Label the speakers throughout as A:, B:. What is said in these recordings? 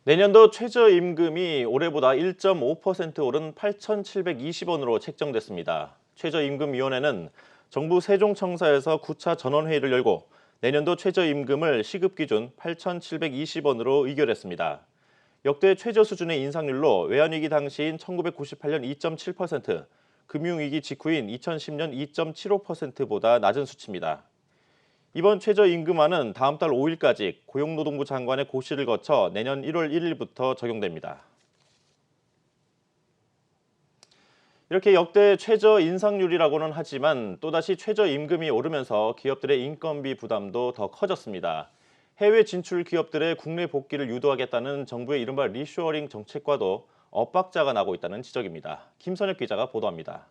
A: 내년도 최저임금이 올해보다 1.5% 오른 8,720원으로 책정됐습니다. 최저임금위원회는 정부 세종청사에서 9차 전원회의를 열고 내년도 최저임금을 시급기준 8,720원으로 의결했습니다. 역대 최저 수준의 인상률로 외환위기 당시인 1998년 2.7%, 금융위기 직후인 2010년 2.75%보다 낮은 수치입니다. 이번 최저임금안은 다음 달 5일까지 고용노동부 장관의 고시를 거쳐 내년 1월 1일부터 적용됩니다. 이렇게 역대 최저 인상률이라고는 하지만 또다시 최저임금이 오르면서 기업들의 인건비 부담도 더 커졌습니다. 해외 진출 기업들의 국내 복귀를 유도하겠다는 정부의 이른바 리쇼어링 정책과도 엇박자가 나고 있다는 지적입니다. 김선혁 기자가 보도합니다.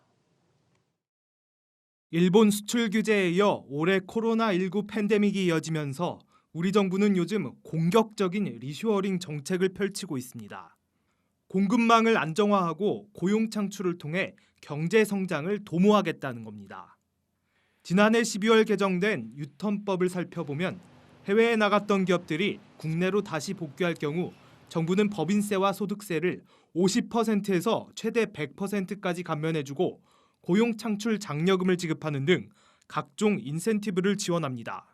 B: 일본 수출 규제에 이어 올해 코로나19 팬데믹이 이어지면서 우리 정부는 요즘 공격적인 리쇼어링 정책을 펼치고 있습니다. 공급망을 안정화하고 고용 창출을 통해 경제 성장을 도모하겠다는 겁니다. 지난해 12월 개정된 유턴법을 살펴보면 해외에 나갔던 기업들이 국내로 다시 복귀할 경우 정부는 법인세와 소득세를 50%에서 최대 100%까지 감면해주고 고용 창출 장려금을 지급하는 등 각종 인센티브를 지원합니다.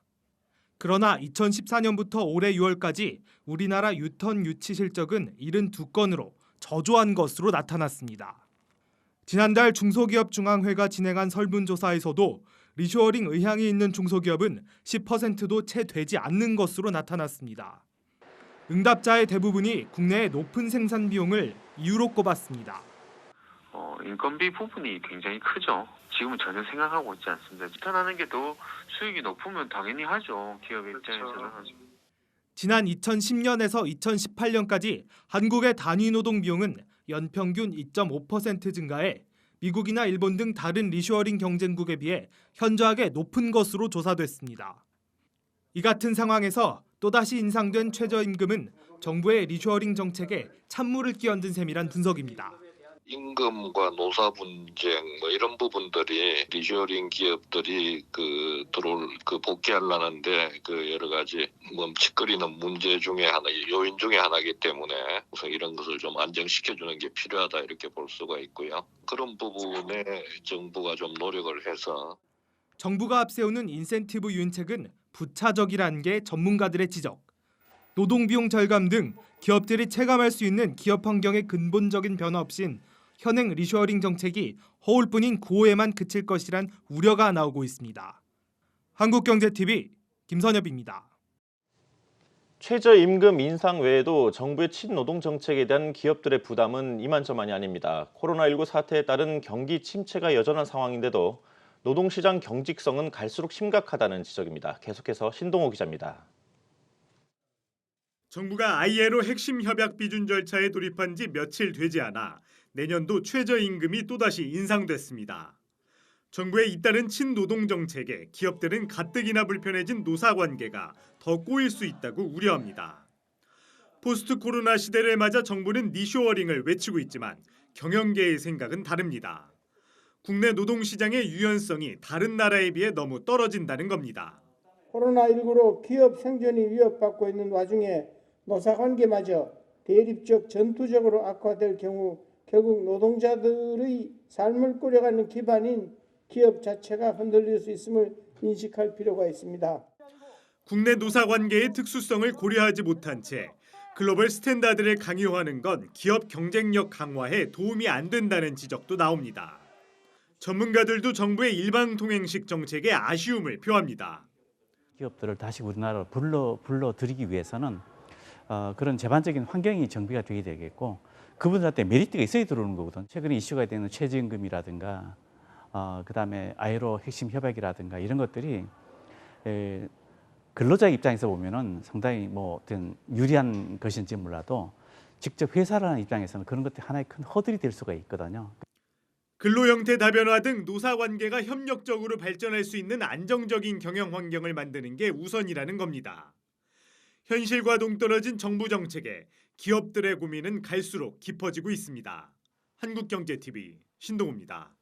B: 그러나 2014년부터 올해 6월까지 우리나라 유턴 유치 실적은 72건으로 저조한 것으로 나타났습니다. 지난달 중소기업중앙회가 진행한 설문조사에서도 리쇼어링 의향이 있는 중소기업은 10%도 채 되지 않는 것으로 나타났습니다. 응답자의 대부분이 국내의 높은 생산 비용을 이유로 꼽았습니다.
C: 인건비 부분이 굉장히 크죠. 지금은 전혀 생각하고 있지 않습니다. 유턴하는 게 더 수익이 높으면 당연히 하죠. 기업 입장에서는. 그렇죠.
B: 지난 2010년에서 2018년까지 한국의 단위 노동 비용은 연평균 2.5% 증가해 미국이나 일본 등 다른 리쇼어링 경쟁국에 비해 현저하게 높은 것으로 조사됐습니다. 이 같은 상황에서 또다시 인상된 최저임금은 정부의 리쇼어링 정책에 찬물을 끼얹은 셈이란 분석입니다.
D: 임금과 노사 분쟁 이런 부분들이 리쇼어링 기업들이 복귀하려는데 여러 가지 멈칫거리는 문제 중에 하나, 요인 중에 하나이기 때문에 우선 이런 것을 좀 안정시켜주는 게 필요하다 이렇게 볼 수가 있고요. 그런 부분에 정부가 좀 노력을 해서
B: 정부가 앞세우는 인센티브 유인책은 부차적이라는 게 전문가들의 지적. 노동비용 절감 등 기업들이 체감할 수 있는 기업 환경의 근본적인 변화 없인 현행 리쇼어링 정책이 허울뿐인 구호에만 그칠 것이란 우려가 나오고 있습니다. 한국경제TV 김선엽입니다.
A: 최저임금 인상 외에도 정부의 친노동 정책에 대한 기업들의 부담은 이만저만이 아닙니다. 코로나19 사태에 따른 경기 침체가 여전한 상황인데도 노동시장 경직성은 갈수록 심각하다는 지적입니다. 계속해서 신동호 기자입니다.
E: 정부가 ILO 핵심 협약 비준 절차에 돌입한 지 며칠 되지 않아 내년도 최저임금이 또다시 인상됐습니다. 정부의 잇따른 친노동 정책에 기업들은 가뜩이나 불편해진 노사관계가 더 꼬일 수 있다고 우려합니다. 포스트 코로나 시대를 맞아 정부는 리쇼어링을 외치고 있지만 경영계의 생각은 다릅니다. 국내 노동시장의 유연성이 다른 나라에 비해 너무 떨어진다는 겁니다.
F: 코로나19로 기업 생존이 위협받고 있는 와중에 노사관계마저 대립적 전투적으로 악화될 경우 결국 노동자들의 삶을 꾸려가는 기반인 기업 자체가 흔들릴 수 있음을 인식할 필요가 있습니다.
E: 국내 노사관계의 특수성을 고려하지 못한 채 글로벌 스탠다드를 강요하는 건 기업 경쟁력 강화에 도움이 안 된다는 지적도 나옵니다. 전문가들도 정부의 일방통행식 정책에 아쉬움을 표합니다.
G: 기업들을 다시 우리나라로 불러들이기 위해서는 그런 제반적인 환경이 정비가 되어야 되겠고 그분들한테 메리트가 있어야 들어오는 거거든. 최근에 이슈가 되는 최저임금이라든가 그다음에 ILO 핵심 협약이라든가 이런 것들이 근로자 입장에서 보면은 상당히 어떤 유리한 것인지 몰라도 직접 회사를 하는 입장에서는 그런 것들이 하나의 큰 허들이 될 수가 있거든요.
E: 근로 형태 다변화 등 노사 관계가 협력적으로 발전할 수 있는 안정적인 경영 환경을 만드는 게 우선이라는 겁니다. 현실과 동떨어진 정부 정책에 기업들의 고민은 갈수록 깊어지고 있습니다. 한국경제TV 신동호입니다.